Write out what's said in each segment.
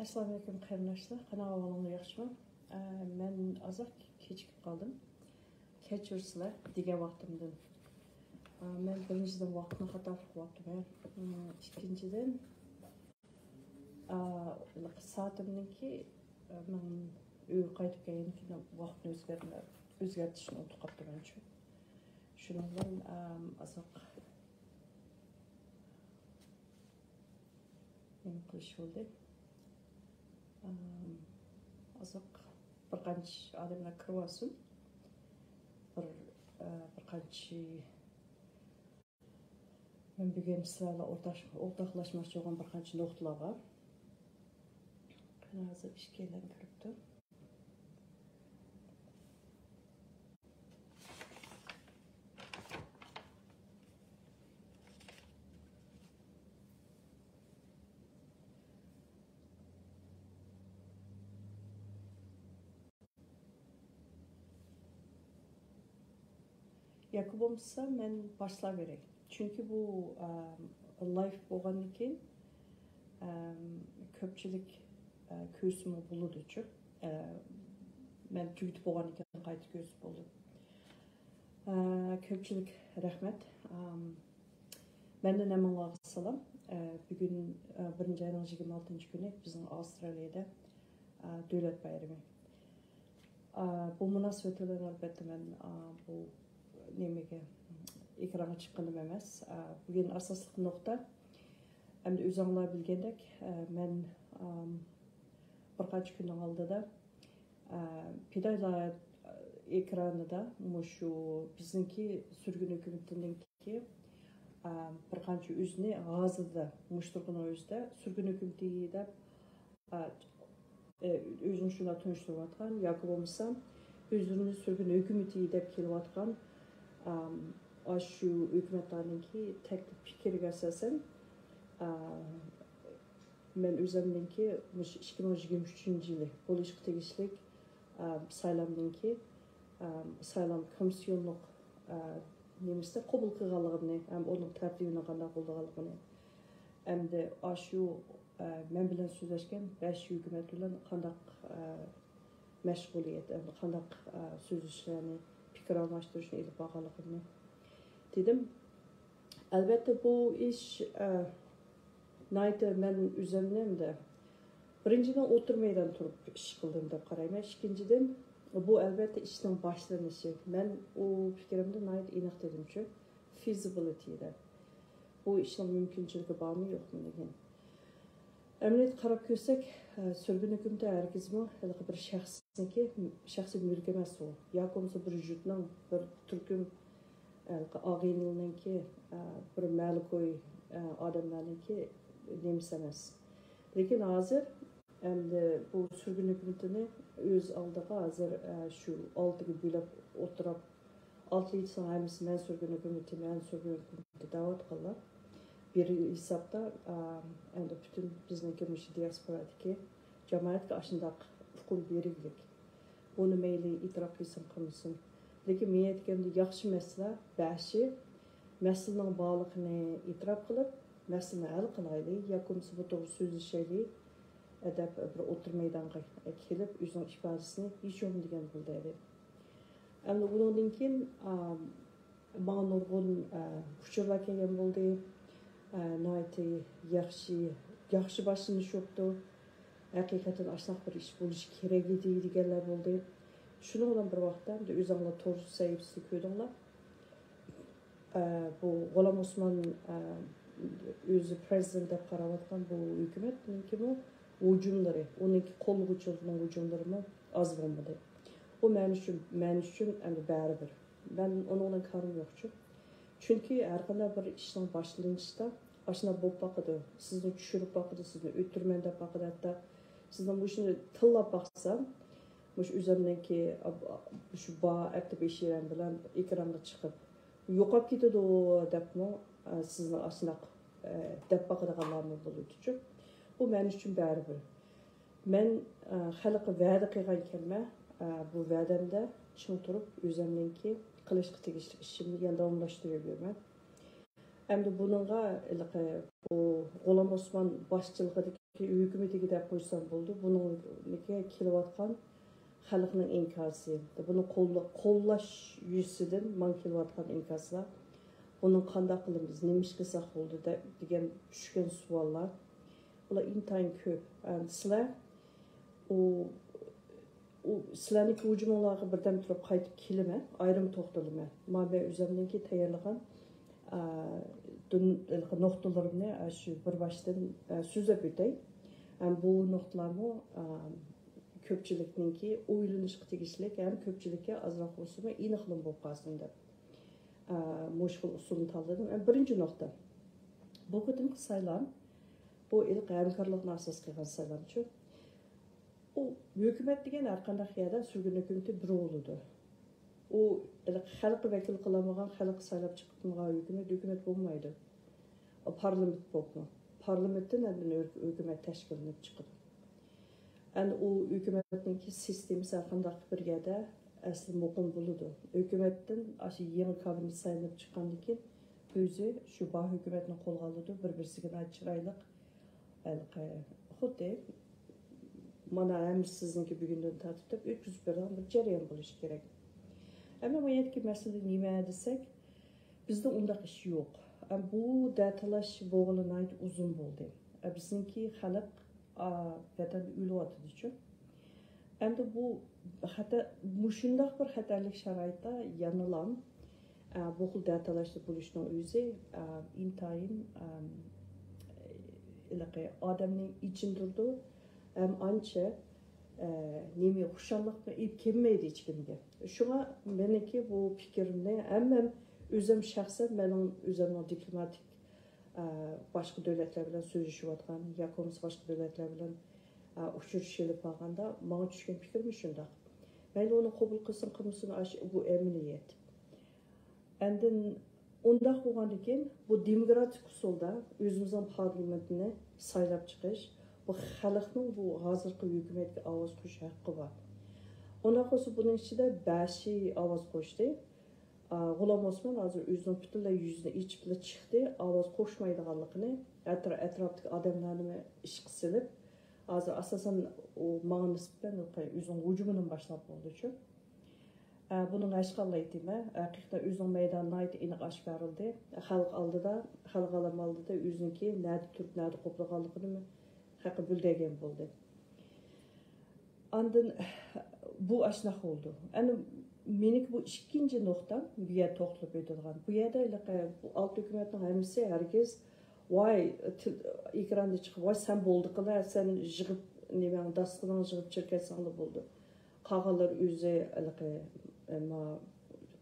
Assalamu alaikum qarindoshlar. Qanaqa ahvolingiz yaxshimi? Men ozroq kechikib qoldim. Kechirsizlar degan vaqtimdan. Men birinchidan vaqtni xato qilyapman. Ikkinchidan soatimniki men uyga qaytib kelgandan keyin vaqtni o'zgartirishni unutib qoldim. Shuning bilan ozroq nima qilish bo'ldi. Azıcık bir qancha odamlar kirib olsin. Bir qancha men bugun sizlarga o'rtoqlashmoqchi bo'lgan bir qancha nuqtalar bor. Hozir ishga kiribdi. Yakı olmasa ben başla vereyim. Çünkü bu live bo'lgandan keyin ko'pchilik ko'rsimi bo'ladi uchun men tugitib bo'lgandan keyin qayta ko'rsib bo'ldi. Ko'pchilik rahmat. Menden hemen salam. Bugün 1. ayın 26. günü bizim Avustralya'da devlet bayramı. Bu münasebetler elbette ben bu nemege ekrana çıqqaным emas. Bugün asaslık nokta. Hem de özаңlar bilgendek men bir qancha kundan oldida pedaylar ekranida şu bizniki sürgün hükümetininki bir qancha o'zini g'azida mushturg'ini o'zida sürgün hükümeti deb o'zini shunday tunishtirayotgan yoki bo'lmasa o'zini sürgün hükümeti deb kelayotgan şu hükümetlerninki teklif fikirga asosan men o'zimninki 2023 yili bo'lishga tegishli saylamninki saylam komissiyonlik nemisda qabul qilganligini ham uning tartibini qanday qo'llaganligini hamda şu men bilan so'zlashgan 5 hukumat bilan qanday mashg'uliyat qanday so'zlashlarni fikir almashtirishni ilib borganligini dedim. Elbette bu iş nayda men üzerinden de birinciden oturmadan turib iş qildim deb qarayman. İkinciden bu elbette işin başlanışı. Men o fikrimde nayda aniq dedimchi feasibility'de. Bu işin mümkünçülüğü var mı yok mu degan. Emniyet qarab ko'rsak, sürgün hükümde herkesmi bir şahsi mülk emas o. Yoki bo'lmasa bir yurtning bir turkum ağayınlarınki bir ma'likoy odamlarniki nemis emas. Lekin hozir endi bu sürgün hükümetini öz aldığı hozir şu oltiga bo'lib o'tirib 6 son hammasi men sürgün hükümeti da'vat qildilar. Bir hesapta endi bütün bizniki diasporadagi jamoatga shunday huquq berildik. Bunu meyli itiraf qilsin qilmasin. Lekin men aytganda yaxshi masala bashi masalaning borligini itiraf qilib, masalani hal qilaylik yoki bo'lmasa bu to'g'ri so'zlashaylik deb bir o'tir maydonga kelib o'zining ifodasini hech degan bo'ldi. Endi bundan keyin bana nurg'un uchurlar kelgan bo'ldi. Nayti yaxshi boshlanish yo'qdi. Haqiqatan aslaq bir ish bo'lishi kerak edi deganlar bo'ldi. Şunu olan bir vaqtda o'zinglar to'g'ri sayibsiz ko'rdinglar. Bu G'ulom Osmon o'zi prezident deb qarayotgan bu hukumatniki bu hujumlari, uniki qo'llag'uvchilarning hujumlari oz bo'lmadi. Bu men uchun endi baribir. Ben onunla karım yo'qchi. Chunki har qanday bir ishning boshlanishida ashuna bo'lib boqadi. Sizni tushirib boqadi, sizni o'tirman deb boqadi. Hatto sizdan bu ishni tillab boqsam, o'zimninki shu aktiv ishiram bilan ekranga chiqib yo'qolib ketadi debmi sizni ashuna deb boqadiganlarni bo'ladi. Bu men uchun baribir. Men xalqqa va'da qilgan kelma, bu va'damda ching turib o'zimninki qilishga tegishli ishimni yana davomlashtiraverman. Endi buningga bu G'ulom Osmon boshchiligidagi Türkiye hükümeti de koysam buldu. Bunun kilovatkan halkının inkası. Bunu kollaş yüzüden man kilovatkan inkaslar. Onun kanda kılımız neymiş kısak oldu da diyen düşken suallar. Ola intayın köp. Yani sizler sizlerning hücumlarga birden turib qaytib kelime, ayrım to'xtalime. Men o'zimdan ki tayyorlagan noktalarımni shu bir boshdan so'zlab o'tay. Bu noktalarni ko'pchilikninki o'ylanishga tegishlik ham ko'pchilikka ozroq bo'lsa aniqlim bo'lib qolsin deb mushkul usulni tanladim. Birinchi nokta. Bu qitimki saylan bu ilk hamkorlikni asos qilgan saylanchi. O hükümet degan har qanday yerda sürgün hükümeti bir oludu. O xalq vakil qilamagan, xalq saylab chiqmagan hükümet bo'lmaydi. O parlament bo'lmi? Parlamentdan hükümet tashkillanib chiqadi. Yani o hükümetninki sistemi har qanday bir yerda asli muqim bo'ladi. Hükümetdan aşı yangi kabinet saylanib chiqqandan keyin o'zi shu bah hükümetni qo'lga oladi, bir-birisiga chiroyli xuddi mana hem sizinki bugünden tartibda ötküzüp beren bir jarayon bo'lishi kerak. Ama bu yerki mesele nima desek, bizde undaq ish yo'q. Bu datalash bo'g'ilini uzun bo'ldi. Bizniki xalq vatan o'lyapti-chu. Endi bu hatta mushundaq bir xatarlik sharoitda yanilan bu xil datalashda bo'lishning o'zi intayin odamning ichindirdi. Anca nemi xuşallıqla ip kelmeydi hiç kimge. Şuna meniki bu fikrimde hem özüm şahsen benim özümün diplomatik başka devletler bilen sözleşip atkan, yakımız başka devletler bilen uçuruş gelip bağında bana düşken fikrim şunda. Ben onu kabul kılsın kılmasını bu emniyet. Endin ondak olgandan bu demokratik usulda özümüzün parlamentine saylap çıkış. Bu xalqning bu hozirgi hukumatga ovoz qo'yish haqqi bor. Undan qo'shib buning ichida 5 ovoz qo'shdi. G'ulom Osmon hozir o'zining butunlay yuzini ichib chiqdi, ovoz qo'shmaydiganligini, atrofdagi odamlarni ishga silib, hozir asosan u menga nisbatan o'zining hujumini boshlab bo'ldi-chu. Buning ashqalli aytaymi, haqiqatan o'zining maydonini aniq ochib berildi. Xalq oldida, xalq olam oldida o'ziniki nada turib, nada qo'plaganligini hakkı bildiğim buldu. Andın bu aşnaq oldu. Yani menik bu ikinci nokta bir yer toxtulup ödülgan. Bu yerde bu alt hükümetin hemisi herkes vay ekranda çıkıp vay sen bolduqlar sen jığıp nemen dastığını jığıp çirketsanlı buldu. Qağalar özü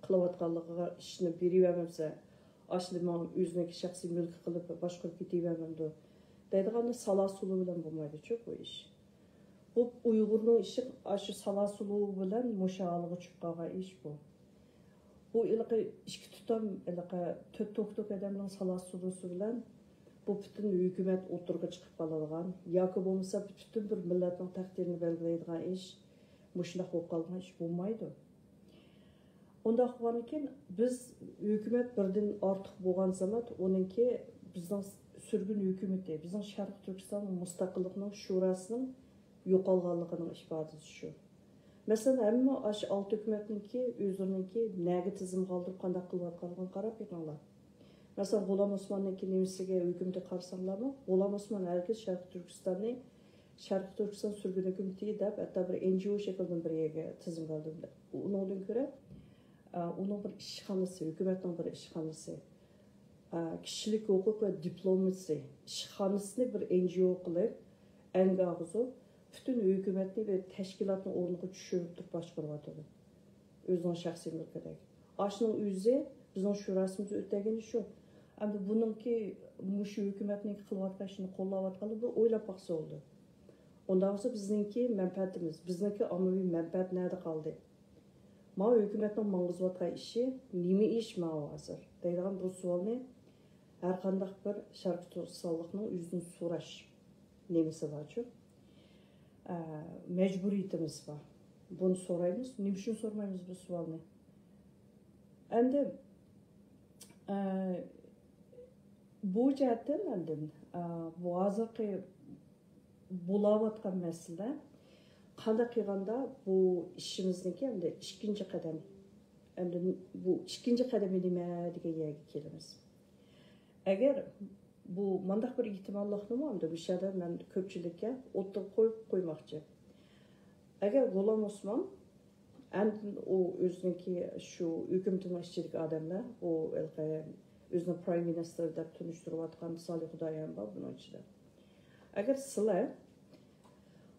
qılıvatqanlığı işini biri vermemse aslında özüneki şəxsi mülk qılıp başqırıp ketibememdi. Deydiğinde salasılığı bilen bulmaydı bu iş. Bu Uygur'un işi aşı salasılığı bilen muşalığı çıkkağı iş bu. Bu ilgi işki tutam tök edemden salasılığı bilen bu bütün hükümet oturga çıkıp kalalgan. Yakı bulmasa bütün bir milletin takdirini belgileydiğen iş muşlaq olup kalgan iş bulmaydı. Onda qıvanıken biz hükümet birden artık boğan zaman onunki bizden sürgün hükümeti, bizim Şarkı Türkistan Müstakilliğinin Şurasının yo'qolganligining ifodasi shu. Mesela hamma aş alt hükümetninki o'zininki nega tizim qoldirib qanday qilayotganligini qarab yiqinglar. Mesela G'ulom Osmonninki nemisiga hükümeti qarasanglarmi? G'ulom Osmon herkes Şarkı Türkistan sürgün hükümeti deb hatta bir NGO şeklinde bir yerga tizim qoldirdi. Undan ko'ra onun bir ishxonasi, hükümetning bir ishxonasi. Kişilik hukuk ve diplomasi işxonasini bir NGO qilib, engag'izib, bütün hükümetni ve teşkilatni o'rniga tushirib turib boshqaryapti. O'zining shaxsiy mulkidagi. Ashning o'zi bizning shurasimiz o'tagani shu. Endi buningki mushu hükümetning qilayotgan ishini qo'llayotganligi o'ylab baqsa bo'ldi. Ondan sonra bizningki manfaatimiz, bizniki ommaviy manfaat nerede qoldi? Ma hükümetning mang'izayotgan ishi nima ish ma hozir? Deydigan bu savolni har qanday bir Sharq Turkistonlikning o'zidan so'rash nemisi borchu. Mecburiyetimiz var. Bunu sorayımız. Nima uchun sormaymiz bu savolni? Endi bu jihatdan bu hozirgi bo'layotgan masala qanday qilganda bu ishimizniki endi ikkinchi qadam. Endi bu ikkinchi qadam nima degan yerga kelamiz. Agar bu mandaq bir ehtimollikni bo'ldi, bu yerda men ko'pchilikka o'tib qo'ymoqchi. Agar G'ulom Usmon o o'ziniki shu hukumatning ishchilik odamlar, o o'zini prime minister deb tunishtirayotgan Solih Xudoyan bor buning ichida. Agar sizlar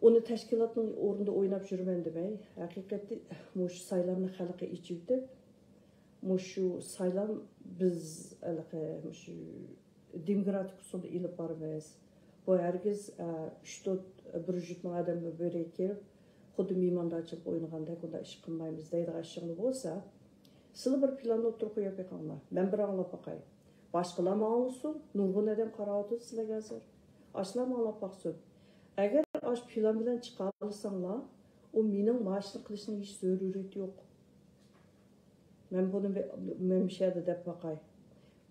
uni tashkilotning o'rnida o'ynab yurman demay, haqiqatda mush saylovni xalqqa ichibdi. Shu saylam biz shu demokratik usulda ilib boramiz. Bu hargiz 3-4 burjutning odamni bo'rek kelib, xuddi mehmondorchilik o'ynagandek unda ish qilmaymiz deydigan ishinglar bo'lsa, sizlar bir planni o'tirib qo'yib qo'yinglar. Men bir anglab boqay. Boshqalar ma'lumsin, nurg'un odam qarayapti sizlarga hozir. Ashlar anglab boqsin. Agar ash plan bilan chiqa olsanglar, u mening mashqni qilishning hech zaruriyati yo'q. Men buni memshada deb boqay.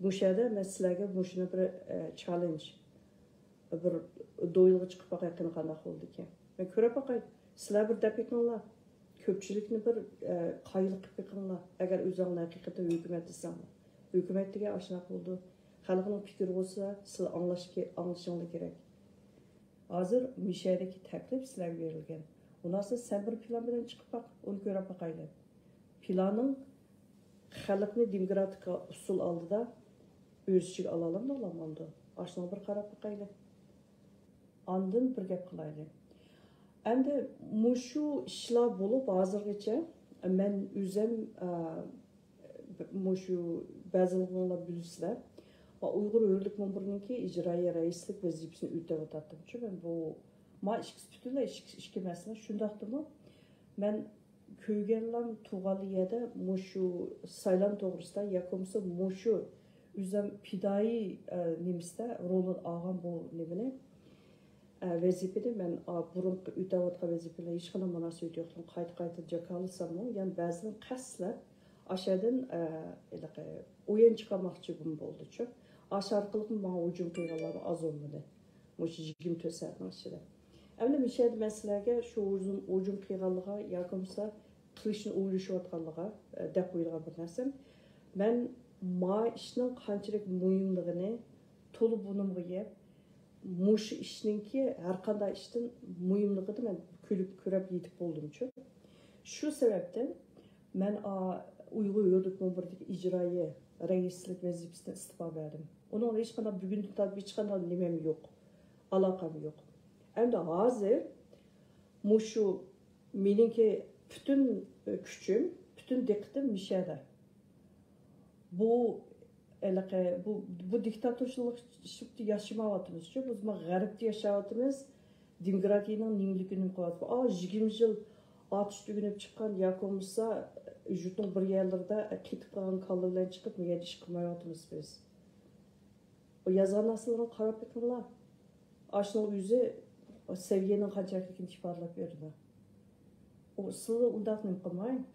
Bu yerda men sizlarga shuni bir challenge, bir do'yilg'i chiqib boqayotgan qanday bo'ldi ekan. Men ko'rib boqay. Sizlar bir deb ekanlar. Ko'pchilikni bir qayliq qilib ekanlar. Agar o'zinglar haqiqatan hukumat desanglar. Hukumat degan ashunaq bo'ldi. Xalqning fikri bo'lsa, siz anglashinglar kerak. Hozir mishadagi taklif sizlarga berilgan. Undan so'ng sen bir plan bilan chiqib baq, uni ko'rib boqaylar. Planning xalqni demokratik usul oldida o'z ichiga ola olamdi. Ashuni bir qarab boqaylar. Ondan bir gap qilaylik. Endi mushu ishlar bo'lib hozirgacha men o'zim mushu ba'zilarni bilasizlar. Uyg'ur Hürlik Mumburninki ijroiya raislik vazifasini o'tayotdim. Chunki bu ma butunlay ishki masala shundaqdimi? Men ko'rganlar tug'aliyada mushu saylan to'g'risida yoki mushu o'zim pidoi nemisda rolni olgan bu nimani vazifada men burunqi o'tayotgan vazifalar hech qanday munosabat yo'qligini qayta jakalasam, ya'ni ba'zilar qasdlab aşağıdan o'yin chiqarmoqchi bo'ldi-chu. Aşağı orqali menga hujum qilganlar az bo'lmadi. Mush 24 soatning ichida. Endi mishad masalaga shu hujum qilganligiga yoki bo'lsa qilishni o'ylashayotganligiga deb qo'yilgan bir narsam. Men ma ishning qanchalik muhimligini to'liq bunimga yeb, mush ishninki har qanday ishdan muhimligini men ko'rib yetib bo'ldim-chu. Shu sababdan men Uyghur Hürlik Mumbur'daki icraiye reislik vazifesinden istifa verdim. Onun hiç kadar bugün tutar hiç kadar nimem yok. Alakam yok. Hem de hazır muşu meninki bütün küçüm, bütün dikkatim mişede. Bu diktatörlük şimdi yaşamayatımız. Çünkü biz garipte yaşayatımız. Demokratinin nimlikini koyatımız. 20 yıl atış düğünüp çıkan yakımızsa Jütün bir yerlerde ketip kalan kallı bilen çıkıp mı yediş kılmayatımız biz. O yazan asılların karab ekanlar. Aşının yüzü seviyenin kaçaklıkını çıparlap verdi. O sılı undaqını kılmayın.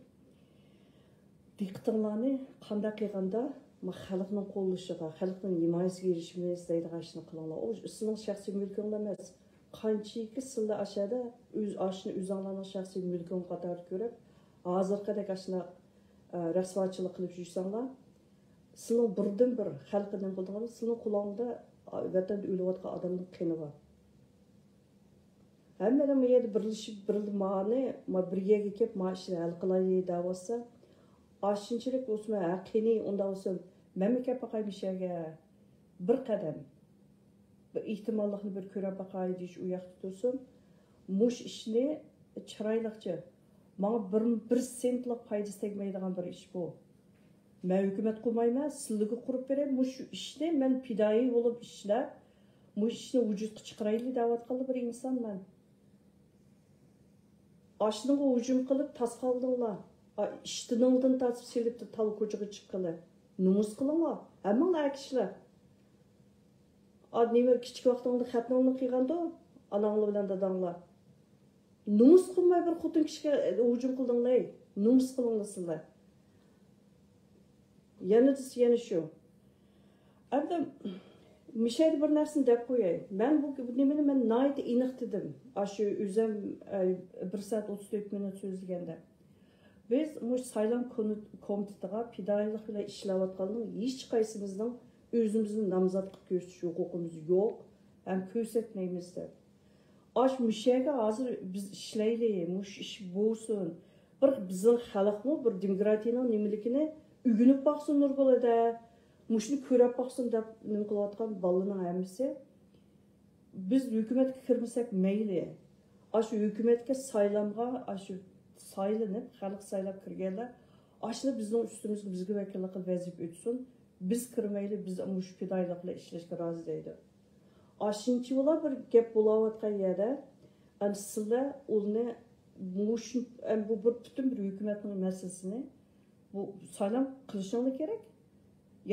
Dikkatinlarını qanday qilganda xalqning qo'llashiga, xalqning himoyasiga erishimiz deydi ashuni qilinglar. O sizning shaxsiy mulkinglar emas. Qanchaki sizlar ashada o'z ashini o'zinglarning shaxsiy mulking qator ko'rib hozirgidek ashuna rasvochilik qilib yursanglar, sizning birdan bir xalqning qo'lingizda, sizning qo'lingizda vatanda o'layotgan odamning qini bor. Hammadan bu yerda birlashib, bir yerga kelib, ma ishni hal qilaylik da'vosi, ashunchalik o'sma qini unda bo'lsa, mamlakat baqaymishaga bir qadam bir ehtimollikni bir ko'rib baqay deyish u yoqda tursin. Mush ishni chiroyliqcha Bana bir sentlik faydası tegmaydigan bir iş bu. Ben hükümet kurmayman, sizlarga qurib berem. Şu işni men pidoi bo'lib ishlab, bu ishni vujudga chiqaraylik deyotgan bir insonman. Ashniga hujum qilib tasqaldinglar. İştiningdan tasib selib tal ko'chaga chiqqanlar. Numus qilinglar. Hammanglar kishilar. Nima kichik vaqtingda xatnomni qilganda, onanglar bilan dadanglar. Numus qilmay bir xotin kishiga hujum qildinglar. Numus qilinglar sizlar. Yana shu. Endi Mishayda bir narsani deb qo'yay. Men bu nimani men nayt aniq dedim. Shu o'zim 1 soat 34 minut so'zlaganda. Biz mush saylam komitetiga fidoyilik bilan ishlayotganning hech qaysimizning o'zimizni nomzod qilib ko'rsatish huquqimiz yo'q, ham ko'rsatmaymiz deb. Mishayga hozir biz ishlaylik, mush ish bo'lsin. Bir bizning xalqmi bir demokratiyaning nimaligini o'rganib boqsin Nurgulada. Muşunu ko'rib boqsin deb nima qilayotgan bolalarning hammasi biz hukumatga kirmasak mayli. Shu hukumatga saylanga shu saylanib, xalq saylab kirganlar ashuni bizning ustimizga bizga vakillik qilib vazifa o'tsin. Biz kirmayli, biz mush fidoyiliklar ishlashga rozi deydi. Shuncha ular bir gap bo'layotgan yerda sizlar uni mush bu butun bir hukumatning masalasini bu saylan qilishinglar kerak.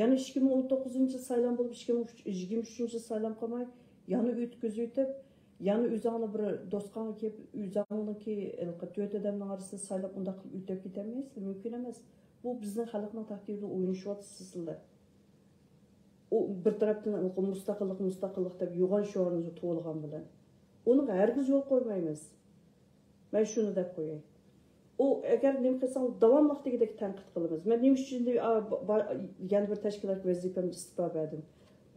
Yani 2019 saylan bo'lib 2023 saylan qilmay, yana o'tkazib, yana o'zingni bir do'stqanga kelib, o'zingni to'rt odamning orasida saylab unda qilib o'tib ketamaysiz, mumkin emas. Bu bizning xalqning taqdirida o'ynashyapsizlar. O bir tarafdan mustaqillik deb yo'g'on sho'rimizni to'lg'an bilan. Uni hargiz yo'l qo'ymaymiz. Men shuni deb qo'yay. O eğer nima qilsam davomli degidek tanqid qilamiz. Men nima uchun yana bir tashkilot vazifamni istiqbol berdim.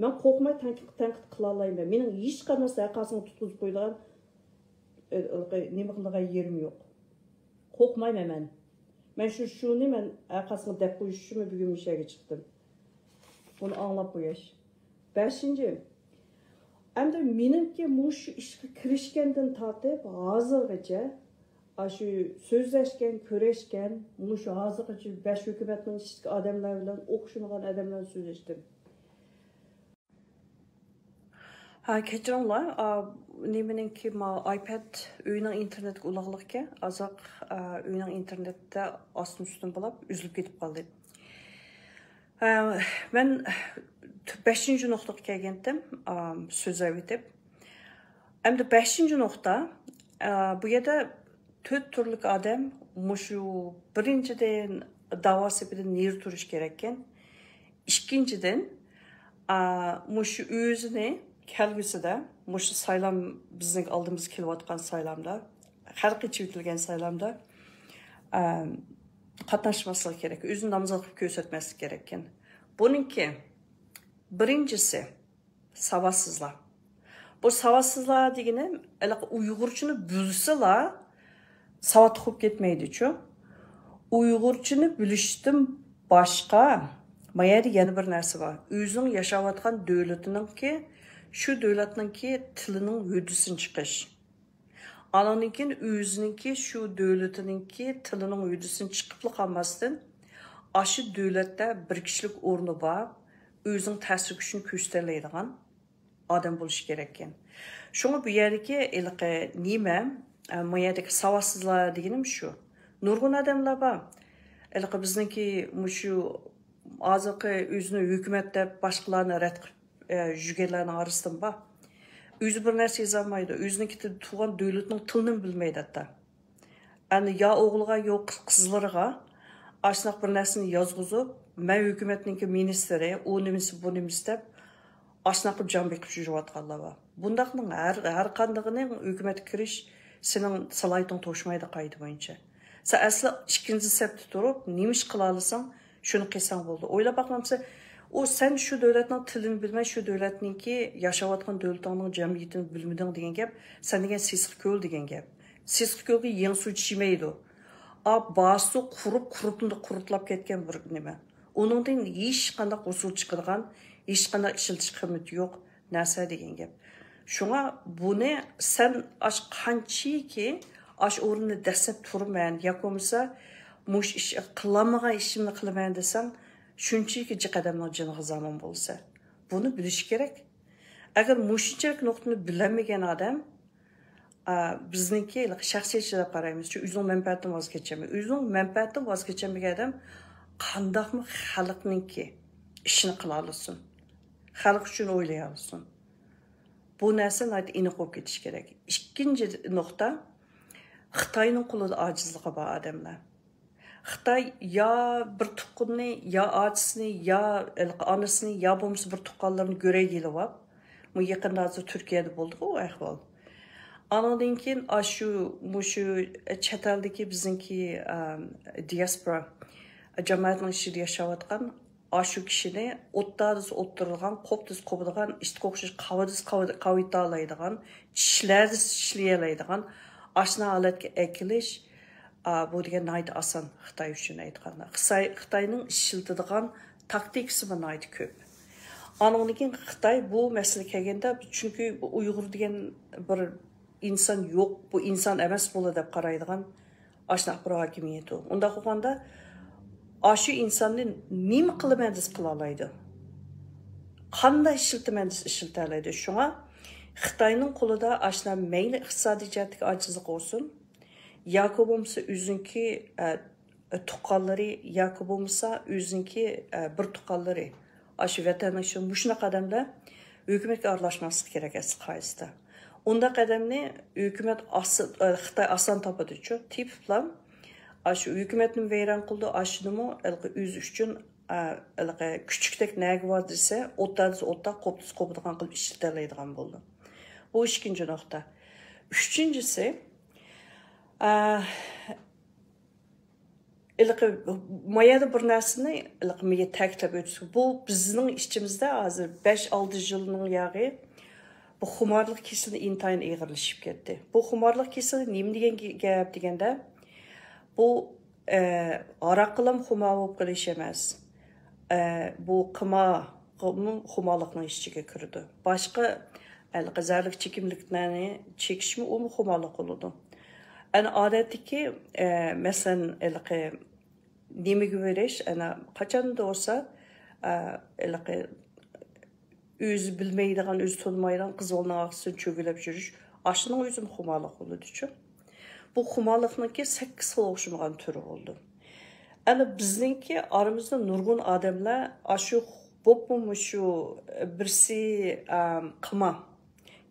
Men qo'rqmay tanqid qila olmayman. Mening hech qanday saqasini tutqizib qo'ygan nima qilgan yerim yo'q. Qo'rqmayman men. Men shuni men aqasini deb qo'yish uchun bugun mishaga chiqdim. Buni anglab qo'yish. 5-chi. Endi menimki mush ishga kirishgandan tortib hozirgacha şu sözleşken, köreşken, muş hazırcı 5 hükümetinin adamlar bilen, okşumagan adamlar sözleştim. Keçiringlar, nemenin ki iPad uyning internetga ulag'liqga, azaq uyning internetda ostun üstün bo'lib, üzülüp ketib qoldi. Men 5-chi nuqtaga kelgandim, so'zlab o'tib. Endi 5-chi nuqta, bu yerda 4 türlük adam muşu birinciden davası bilen yer turuş gerekken, ikinciden muşu özüne kelgisi de muşu saylam bizning aldığımız kilovatkan saylamda, halk içi ötülgen saylamda katlaşması gerek, özünün namazlık göstermesi gerekken. Bununki birincisi savadsızlar. Bu savadsızlar degeni Uygurçunu bülseler savat qilib ketmaydi-chu. Uyg'urchani bilishdan boshqa mayada yana bir narsa bor. O'zining yashayotgan davlatiningki, shu davlatningki tilining hududini chiqish. Ananinkin o'zininki shu davlatiningki tilining hududini chiqib qolmasdan, shu davlatda bir kishilik o'rni bor, o'zining ta'sir kuchini ko'rsatadigan odam bo'lish kerak ekan. Shunga bu yerdagi nima mayadagi savadsızlar degenim şu. Nurgun adamlar var. Bizniki şu azıqı özünü hükümette başkalarına ret jügelerine arasından var. Özü bir narsa yazılmaydı. Özününki tuğan devletinin tilini bilmeydi hatta. Yani ya oğluğa yok kızlarına aşınaq bir narsani yazgızıp, men hükümetninki ministeri, o nimisi bu nimisi deb aşınaq bir can bekip жүрüyotganlar var. Bundaqning har qandığının hükümet kirish senin salaytın toşmaydı qaydı boyunca. Sen aslı ikinci septi durup, neymiş kılalısan, şunu qilsan oldu. Oyla bakmamsa, o sen şu devletin tilini bilmey, şu devletin ki yaşavatkan devletinin cemiyetini bilmedin degen gap, sen degen sesik köl degen gap. Sesik kölge yen su içmeydi. Bası kurutlap ketken bir nime. Onun den hiç qanday usul çıkırgan, hiç qanday işiltiş kıymeti yok, narsa degen gap. Şuna bunu sen aş qancha ki aş o'rnini dastlab turman, yo'qolmasa mush ish qilamagan ishimni qilaman desam, shunchaki jiqadamning jiniga zamon bo'lsa, buni bilish kerak. Agar mushunchalik nuqtani bilmagan odam bizniki shaxsiyatchiga qaraymiz, shu o'zining manfaatidan voz kechmaydi. O'zining manfaatidan voz kechmagan odam qandaqmi xalqningki ishini qila olsin. Xalq uchun o'ylay olsin. Bu narsa aniq bo'lib ketish kerak. Ikkinchi nuqta, Xitoyning qo'lida ojizligi bor odamlar. Xitoy ya bir tuqqunni, ya achisini, ya anasini, ya bo'lmasa bir tuqqanlarni ko'ray deyilib. Bu yaqinda hozir Turkiyada bo'ldi u ahvol. Andan keyin mushu chet eldagi bizniki diaspora jamoatning ichida yashayotgan shu kishini o'ttirilgan, qoptiz qo'bilgan, ishga o'xshash qavita oladigan, ishlayoladigan ashna holatga ekilish bu degan nayt oson Xitoy uchun aytganda. Xitoyning ishiltadigan taktikasi nayt ko'p. Andan keyin Xitoy bu masala kelganda, chunki Uyg'ur degan bir inson yo'q, bu inson emas bo'ladi deb qaraydigan ashna bir hokimiyat u. Unda qolganda shu insonni nima qilaman deb qila oladi? Qanday ishiltaman deb ishilta oladi? Shunga Xitoyning qo'lida ashna mayli iqtisodiy jihatdagi ojizlik bo'lsin, yoki bo'lmasa o'ziniki tuqqanlari, yoki bo'lmasa o'ziniki bir tuqqanlari, shu vatanning shu shunaqa odamlar hukumatga aralashmaslik kerak asli. Unda qadamni hukumat Xitoy oson topadi-chu, tip bilan shu hukumatni vayron qildi, shunimi o'z uchun kuchukdek nagi bor desa, o'tta qo'pdigan qilib ishlatalaydigan bo'ldi. Bu ikkinchi nuqta. Uchinchisi, mayada bir narsani menga ta'kidlab o'tdi. Bu bizning ichimizda hozir 5-6 yilning yog'i bu xumorlik kesili intayin eg'irlashib ketdi. Bu xumorlik kesili nima degan gap deganda, bu aroq qilam xumor bo'lib qolish emas. Bu xumorlikning ichiga kirdi. Boshqa zararli chekimliklarni chekishmi u xumorlik bo'ladi. Ana odatdagi masalan nimaga verish, ana qachonda bo'lsa o'zi bilmaydigan, o'zi tanımaydigan qizlarning og'zini cho'gilab yurish, ashuning o'zi xumorlik bo'ladi-chu. Bu xumorlikniki 8 xil o'xshamagan turi bo'ldi. Ana bizningki aramizda nurg'un odamlar shu shu birsi qima,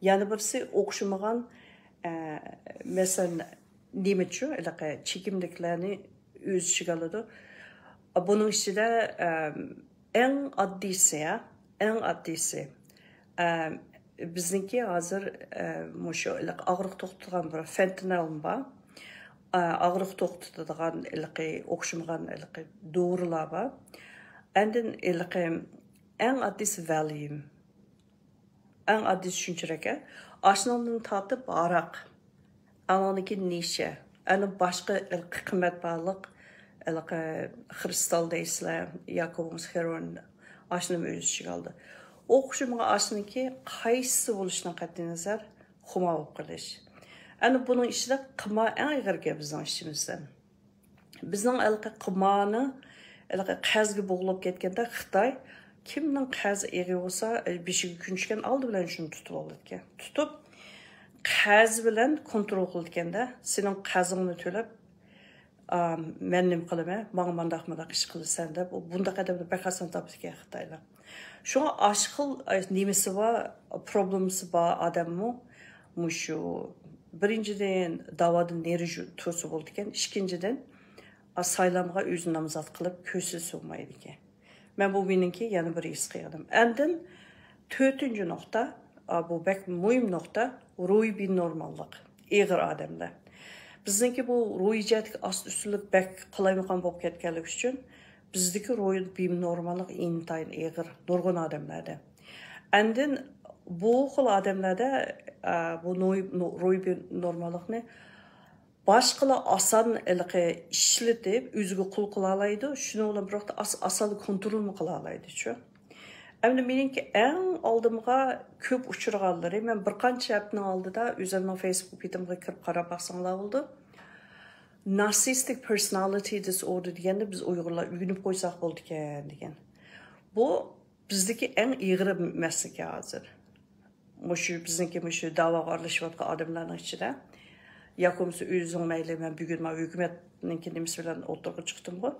yana birsi o'xshamagan masalan nemachu, chekimliklarni o'z ichiga oladi. Buning ichida eng oddiysi bizniki hozir shu og'riq to'xtatadigan bir fentanyl bor. Og'riq to'xtatadigan o'xshamagan dorilar bor. Andin eng oddiysi Valium. Eng oddiy tushunchaga ashundan tortib aroq, anoniki nisha, ana boshqa qimmatbaho kristal deysizlar, yoki heroin ashuni o'z ichiga oldi. O'xshamagan ashuniki qaysi bo'lishidan qat'iy nazar xumor bo'lib qolish. Ana buning ichida qima eng og'ir gap bizning ishimizdan. Bizning qimani qazga bo'g'ilib ketganda Xitoy kimning qazi eg'i bo'lsa, beshiga kunishgan oldi bilan shuni tutib oladi. Tutib qaz bilan kontrol qilganda, sening qazingni to'lab, men nima qilaman, menga mandaq ish qilasan deb, bunda qadamda baqasan topishga Xitoylar. Shunga ashxil nimasi bor, problemasi bor odammi, mushu birinchidan davodan neri tursa bo'ldi ekan, ikkinchidan saylamga o'zini nomzod qilib ko'si so'maydi ekan. Men bu meningki yana bir his qildim. Andin to'rtinchi nuqta, bu bek muhim nuqta, ruhiy binormallik, eg'ir odamlar. Bizniki bu ruhiy jihatga ust-ustunlik bek qilayotgan bo'lib ketganligi uchun bizdagi ruhiy binormallik intayin eg'ir nurg'un odamlarda. Andin bu xil odamlarda bu ruhiy binormallikni boshqalar oson ishlatib o'ziga qul qila oladi, shuni bilan biroq oson kontrol qila oladi-chu. Endi meningki eng oldimga ko'p uchraganlari, men bir qancha haftaning oldida o'zimning Facebook betimga kirib qarab baqsanglar bo'ldi. Narcissistic personality disorder deganda biz Uyg'urlar uyinib qo'ysak bo'ldi ekan degan. Bu bizdagi eng ig'ir masala hozir. Bizniki da'voga aralashayotgan odamlarning ichida yoqimsiz o'zing mayli, men bugun hukumatning nimasi bilan o'tirib chiqdim-ku.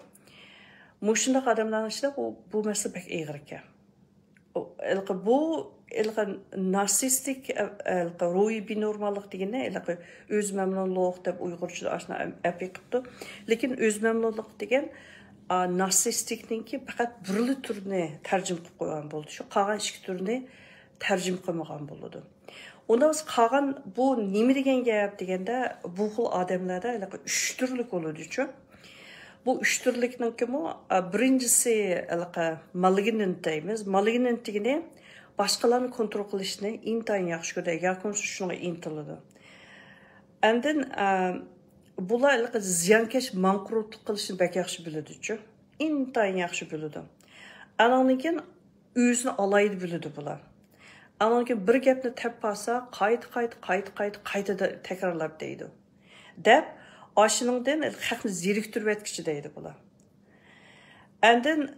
Shunday odamlarning ichida bu masala pek ig'ir ekan. bu narsistik ruhi binormallık degene öz memnunluq deb Uyg'urchada aşna əpi qıptı. Lekin öz memnunluq degen narsistikninki faqat birli türünü tərcüm qılıb qoyğan boldu. Şu qalğan ikki türünü tərcüm qılmagan boldu. Onda biz qalğan bu nima degan gap degende bu xil odamlarda üç türlük oludu. Bu üç türlükninki birincisi malignant deymiz. Malignant degene başqalarını kontrol qilishni intayin yaxshi ko'radi, yoki shunga intiladi. Andin bular ziyankesh manqurtlik qilishni bak yaxshi biladi-chu. Intayin yaxshi biladi. Andan keyin o'zini alaydi biladi bular. Andan keyin bir gapni tepasa, qayta takrorlab deydi. Deb aşınыңdan haqni zeriktirib etkichi deydi bular. Andin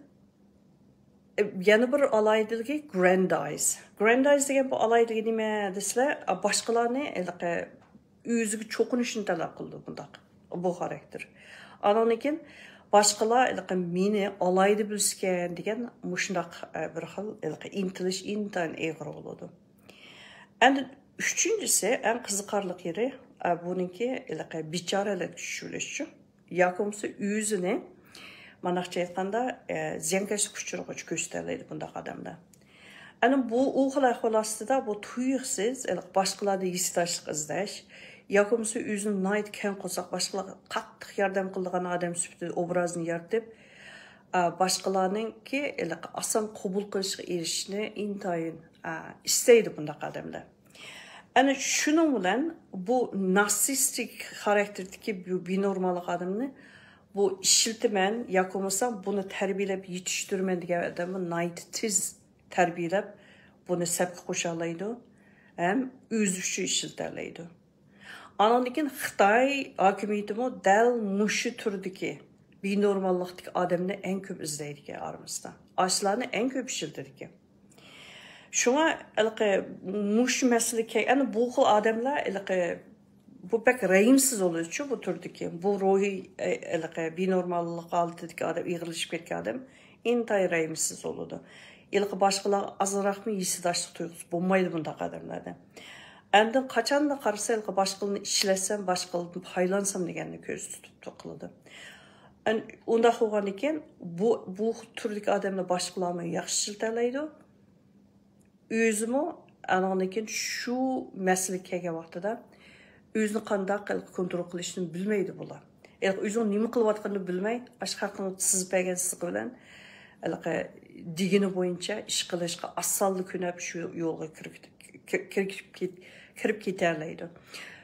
yana bir alaydiligi grandize. Grandize degan bu alaydiligi nima desizlar? Boshqalarni o'ziga cho'qinishni talab qildi bundaq. Bu xarakter. Andan keyin boshqalar meni alaydi bilishgan degan mushundaq bir xil intilish intayin eg'ir bo'ladi. Endi uchinchisi eng qiziqarli yeri buniki bichoralar tushilishi. Yoki o'zini manaqcha aytganda ziyankesh kuchirg'ich ko'rsatadi bundaq odamlar. Ana bu u xil ahvolda bu tuyuqsiz boshqalarni yesitashlik izlash yoki o'zini nayt kan qilsak boshqalarga qattiq yordam qiladigan odam sifatida obrazni yaratib boshqalarninki oson qabul qilishga erishishni intayin istaydi bundaq odamlar. Ana shuning bilan bu narsistik xarakterdagi bu binormal odamni bu ishiltiman yoki bo'lmasam buni tarbiyalab yetishtirman degan odamni nayt tiz tarbiyalab buni sabqa qo'sha oladi ham o'zi uchun ishiltirlaydi. Andan keyin Xitoy hokimiyatimi dal mushu turdagi binormallikdagi odamni eng ko'p izlaydi aramizda. Ashlarni eng ko'p ishiltirdi. Şuna muş meseleki, yani bu xil adamlar bu pek rehimsiz oluyor bu türdeki. Bu ruhi binormallık altındaki adam, iğrilişip ketken adam intayı rehimsiz oluyordu. Başkalar azırak mı yesidaşlık duygusu bulmaydı bundaki adamlardan. Endin kaçan da karısa başkalarını işlesem, başkalarını paylansam degenini göz tutup kılıdı. Yani onda olan iken bu türdeki adamlar başkalarını yaxşıltalaydı. Özümü ananıkin şu mesele kelgen vaqtida özünü qandaq kontrol qilishni bilmaydi bular. Özünü nima qilayotganini bilmay, ashqaqni sizib bergansiz bilan digini bo'yicha ish qilishga asalli kunab shu yo'lga kirib ketarlaydi.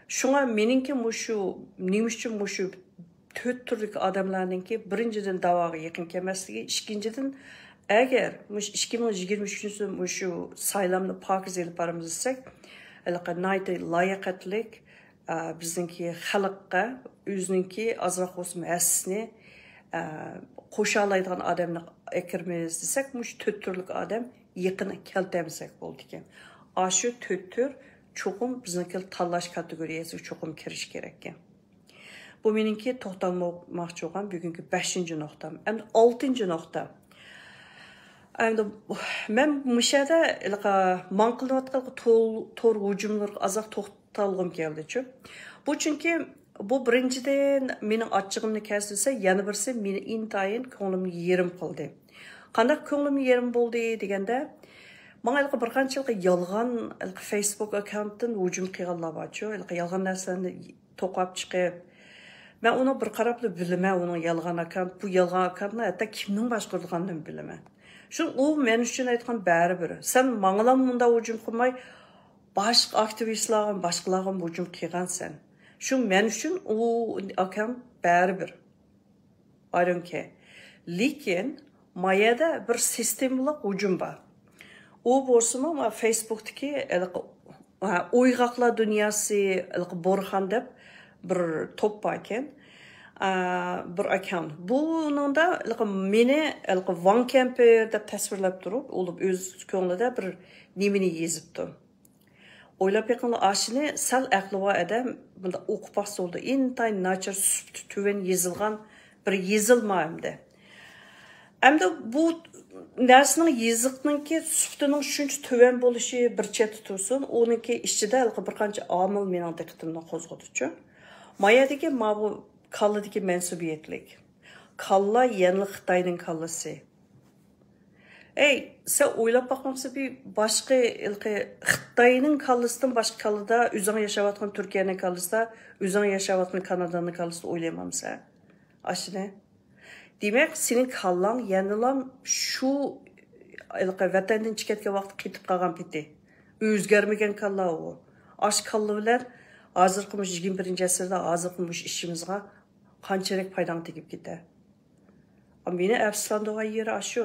Shunga meningki mushu nima uchun mushu to'rt turlik odamlarningki birinchidan davoga yaqin kelmasligi, ikkinchidan eğer 2023 şu saylamını pakiz elip aramızsak, nayda layıqatlik bizdeki xalqqa özünki azraq olsun əsini qoşalaydigan adamni ekirmiz desek, muş to'rt turlik adam yaqini keltemsek bo'ldi ekan. Aşı to'rt tur çoxum bizniki tanlash kategoriyasiga çoxum kirish kerak ekan. Bu meningki to'xtalmoqchi bo'lgan bugungi 5-chi nuqtam. Endi 6-chi nuqta. Ben müşahede manqılıvatqal tor hücumlarga azaq to'xtalgım keldi. Bu çünkü bu birinciden mening açığımni kesdise, yana birisi meni intayin ko'nglimni yerim qildi. Qanday ko'nglim yerim bo'ldi deganda, menga bir qancha yolg'on Facebook akkauntdan hücum qilganlar bor. Yolg'on narsalarni to'qab chiqib, men uni bir qarab bilaman, uni yolg'on akkaunt, bu yolg'on akkauntni hatto kimning boshqarganini bilaman. Şu o men üçün aytgan bari-bir. Sen mаңылам munda hücum qilmay, başqa aktivistlarga, başqalarga hücum qilgansan. Şu men üçün o akam bari-bir. I don't care. Lekin mayada bir sistemlik hücum var. O bolsa ama Facebook'taki o'yg'oqlar dunyosi Borxon deb bir top bor ekan. Bir account. Bunun da meni Van Camper deb tasvirlab turib, olub öz ko'nglida bir nimini yezibdi. O'ylab yiqqanlar ashini sal aqli bor adam bunda o'qib baqsa bo'ldi. Intayin nachar tuven yezilgan bir yezilma hamda. Hamda bu Nərsinin yezikninki süftünün şunç töven boluşu bir chet tutursun, onunki işçide bir qancha amil mening diqqatimni qo'zg'atuvchi. Mayadagi bu kalladagi mansubiyetlik. Kalla yanlı Xitoyning kallasi. Sen o'ylab boqmoqchi bir boshqa Xitoyning kallasidan boshqa kallada o'zing yashayotgan Turkiyaning kallasida, o'zing yashayotgan Kanadaning kallasida o'ylaymansan. Ashine. Demek senin kallan yanılam şu vatandan çıkartgan vaqt ketib qolgan peti. O'zgarmagan kalla o. Aş kalla bilan hozirgi 21-asrda hozirgi ishimizga qanchalik foydan tegib ketadi. Meni afsuslandirgan yeri shu.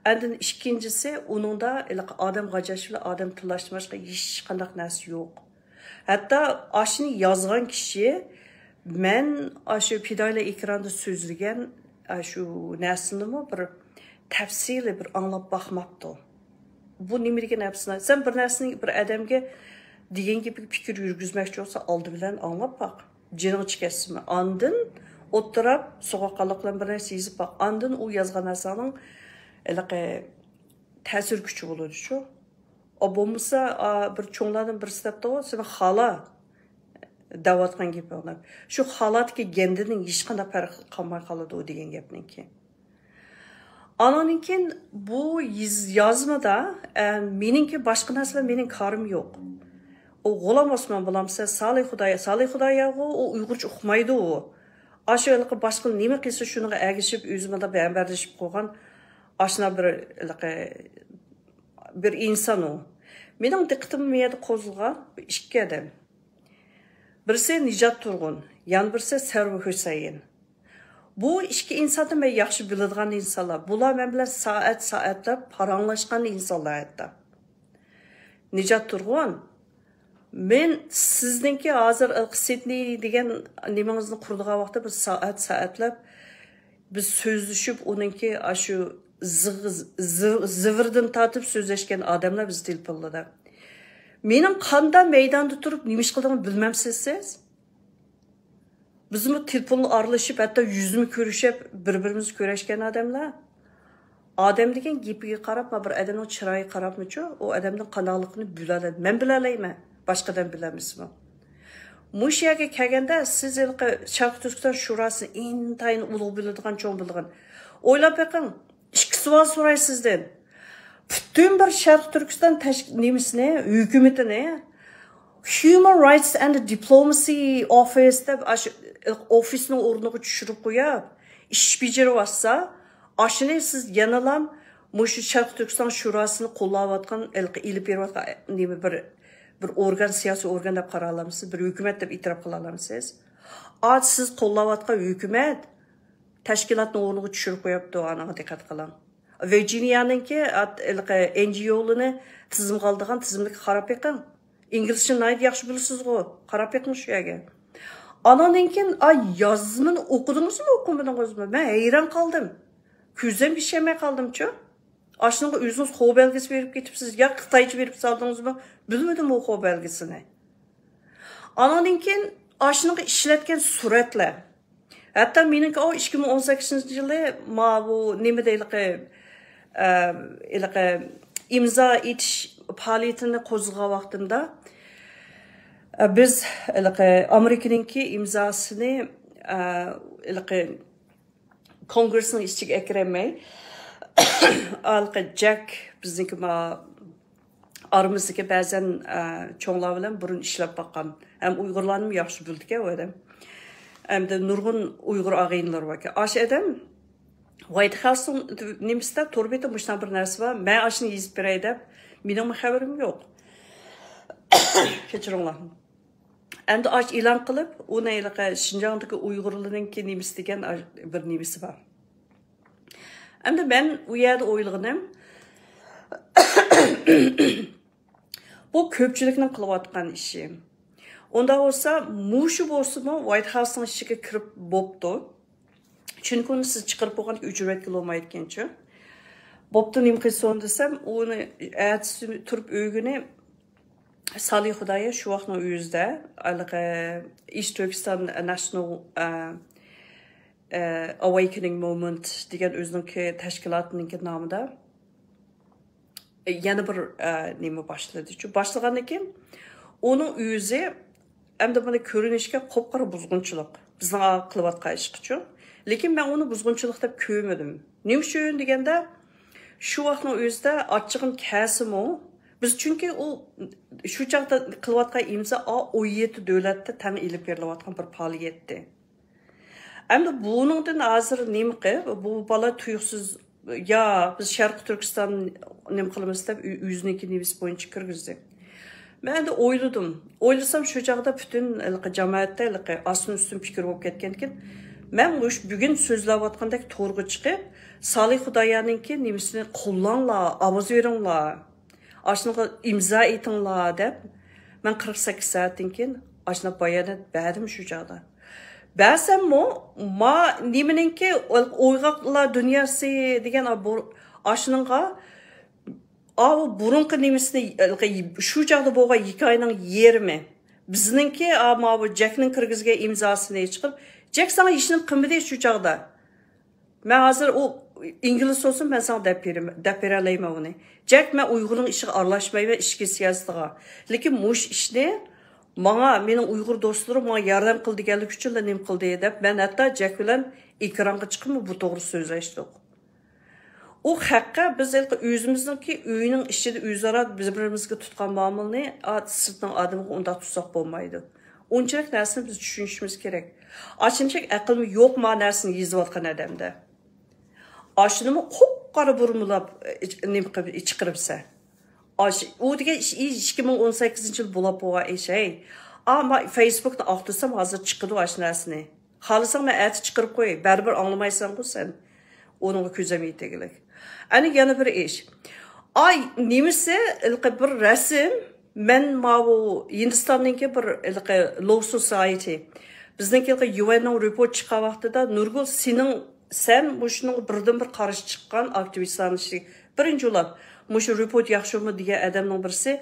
Endin ikkinchisi uningda odam g'ajashli, odam tilashmashga hech qanday narsa yo'q. Hatta ashni yozgan kishi men shu fidoyla ekranda so'zlagan şu nəslini bir təfsili bir anlab baxmabdı. Bu niməlikin nəfsini? Sen bir nəslini bir adamga degan gibi fikir yürgüzməkçi olsa aldı bilen anlab bax. Canın çıxasımı. Andın oturab soğuqqanlıqla bir nəsə yazıb bax. Andın o yazğan nəsənin təsir gücü olur şu. O bulmasa bir çoğlardan bir stepdə o seni xala davatgan gibi onlar. Şu halat ki kendinin hiç kadar fark kalmay kaladı o diyen gepninki. Ananınkin bu yazmada meninki başka nasıl menin karım yok. O G'ulam Osman bulamsa Salih Xudaya o Uyg'urcha uqmaydi o. Aşağılıqı başka neme qilsa şunuga agishib o'zimda bambarlashib qo'ygan ashna bir inson o. Mening diqqatimni bu yerda qo'zg'agan ikki odam. Birisi Nijat Turg'un, yan birisi Sarvi Husayn. Bu ikki insonni men yaxshi biladigan insonlar. Bular men bilan soatlab paranglashgan insonlar hatta. Nijat Turg'un, men sizningki hozir Sidney degan nimangizni qurdigan vaqtda bir soatlab biz so'zlashib, uningki shu zivirdan tatib so'zlashgan odamlar biz telefonlarda. Mening qanda maydonda turib nima ish qilganimni bilmamsiz siz? Bizmi telefonla aralashib, hatto yuzimni ko'rishib, bir-birimizni ko'rishgan odamlar. Odam degan gapiga qarab, bir odamning chiroyiga qarabmichu, o odamning qandoqligini biladi. Men bilalayman, boshqadan bilamizmi? Mush yerga kelganda siz Sharq Turkiston shurosini intayin ulug' biladigan, cho'ng biladigan. O'ylab boqing, ikki savol so'ray sizdan. Bütün bir Sharq Turkiston nemisini, hükümetini Human Rights and Diplomacy Office'da ofisning o'rniga tushirib qo'yib, ish bajarayotsa, ashuni siz yanalam mushu Sharq Turkiston shurosini qo'llayotgan, ilib berayotgan nima bir organ, siyosiy organ deb qara olamsiz, bir hukumat deb e'tirof qila olamsiz. Siz qo'llayotgan hukumat tashkilotning o'rniga tushirib qo'yibdi, aniga diqqat qiling. Virginia'nınki NGO'larını tizim qaldırgan tizimlik qarab eqin. İngilizce nayt yaxshi bilasiz o. Qarab eqin şu yerga. Ananınkin yazımını okudunuz mu, okumadınız mı? Ben hayran kaldım. Küzden bir şeyme kaldım-çu. Aşınıza özünüz xo belgesi verip getipsiz. Ya Xitayca verip saldınız mı? Bilmedim o xo belgesini. Ananınkin aşınıza işletken suretler. Hatta meninki o 2018 yılı bu neme deyilki imza etish faaliyetini qo'zg'agan vaqtimda biz Amerikaningki imzosini kongressning ichiga kirmay Jack bizniki aramızdaki ba'zan cho'nglar bilan burun ishlab boqqan. Ham Uyg'urlarni yaxshi bildik-a u odam. Hem de nurgun Uygur ağayınlar var ki. Aş adam White House'un nimisinde torbeti müşten bir nersi var. Ben aşını yazıp bireyde. Benim haberim yok. Keçirinler. Hem de aş ilan kılıp ona Şinjan'daki Uygurlu'nun ki nimis degen bir nimisi var. Hem de ben o yerde oyluğunum. Bu köpçülükten kılıvatkan işi. Onda olsa, muşu bolsunmu White House'ın içine kirip boptu. Çünkü onu siz çıkarıp oğan ücret olmaydı gençi. Boptu nimki son desem, onu ertesi turup öğüne Salih Xudaya şu vaxtın yüzde, East Turkestan National Awakening Moment degan o'ziniki tashkilotining nomida yana bir nima boshladi. Shu boshlagandan keyin uning o'zi endi buni ko'rinishga qop-qora buzg'unchilik. Bizning qilayotgan ish uchun. Lekin men uni buzg'unchilik deb ko'rmadim. Nima uchun deganda shu vaqtning o'zida ochig'im kasimi biz chunki u shu chaqda qilayotgan imzo 17 davlatda tan ilib berilayotgan bir faoliyatdi. Endi buningdan hozir nima qilib bu bola tuyuqsiz ya biz Sharq Turkiston nima qilamiz deb o'ziniki nevis bo'yicha kirgizdi. Men de oyladım. Oylasam şu çağda bütün cemaatda asın üstün fikir bo'lib ketgan ekan. Men bugün so'zlab atgandek to'g'ri chiqib, Salih Xudoyaningki nemisini qo'llanglar, ovoz beringlar. Ashnaqa imzo etinglar deb men 48 soatdan keyin ashna bayonot berdim shu chaqda. Ba'sammi ma nimaninki o'yg'oqlar dunyosi degan ashnaqa burunqi nemisini shu chaqda bo'lgan hikoyaning yerimi. Bizninki ama bu Jackning kirgizgan imzosini chiqib, Jack sana ishni qilmadi shu chaqda. Men hozir u ingliz so'zim men sana deb beralayman uni. Jack men Uyg'urning ishiga aralashmayman, ishga siyosatiga. Lekin mush ishni mening Uyg'ur do'stlarim menga yordam qil deganlik uchun nima qildi deb men hatto Jack bilan ekranga chiqib bu to'g'ri so'zlashdik. O haqqa biz o'zimizningki uyning ichida o'zaro bir-birimizga tutgan muomalani sirtning odamiga unda tutsak bo'lmaydi. Unchalik narsani biz tushunishimiz kerak. Ochimchak aqlmi yo'q ma'nosini yozayotgan odamda. Oshnimi qop-qora burmulab nima qilib chiqiribsa. U degan 2018-yil bo'lib bo'lgan ish. Ama Facebookda aqtisam hozir chiqadi osh narsani. Xohlasang men ati chiqirib qo'y, baribir anglamaysan-ku sen. Onun ko'zamay tegilik. Ani yana bir ish. Ay nemisi bir rasm men bu Hindistondagi bir Law Society bizniki UN'ning report chiqqan vaqtida Nurgul sen mushuning birdan bir qarish chiqqan aktivistlarning ishi birinchi ulab mushu report yaxshimi degan odamning birisi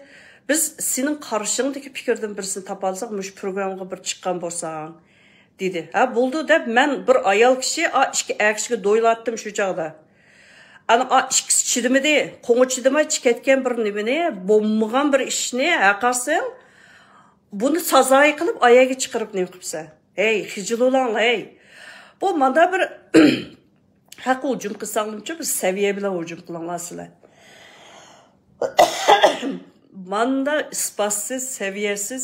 biz sening qarishingdagi fikrdan birisini topa olsak mush programmaga bir chiqqan bo'lsang dedi. Ha bo'ldi deb men bir ayol kishi ikki akshiga do'ylatdim shu chaqda. Ana ikkisi chidimidi, qo'ng'i chidimay ketgan bir nimani, bo'lmagan bir ishni haqasın buni sazoyi qilib ayaga chiqarib nima qilsa. Hey, hijilolanglar, hey. Bu menda bir haqq hujum qilsanglimcha biz saviya bilan hujum qilinglar sizlar. Manda ispatsiz, saviyasiz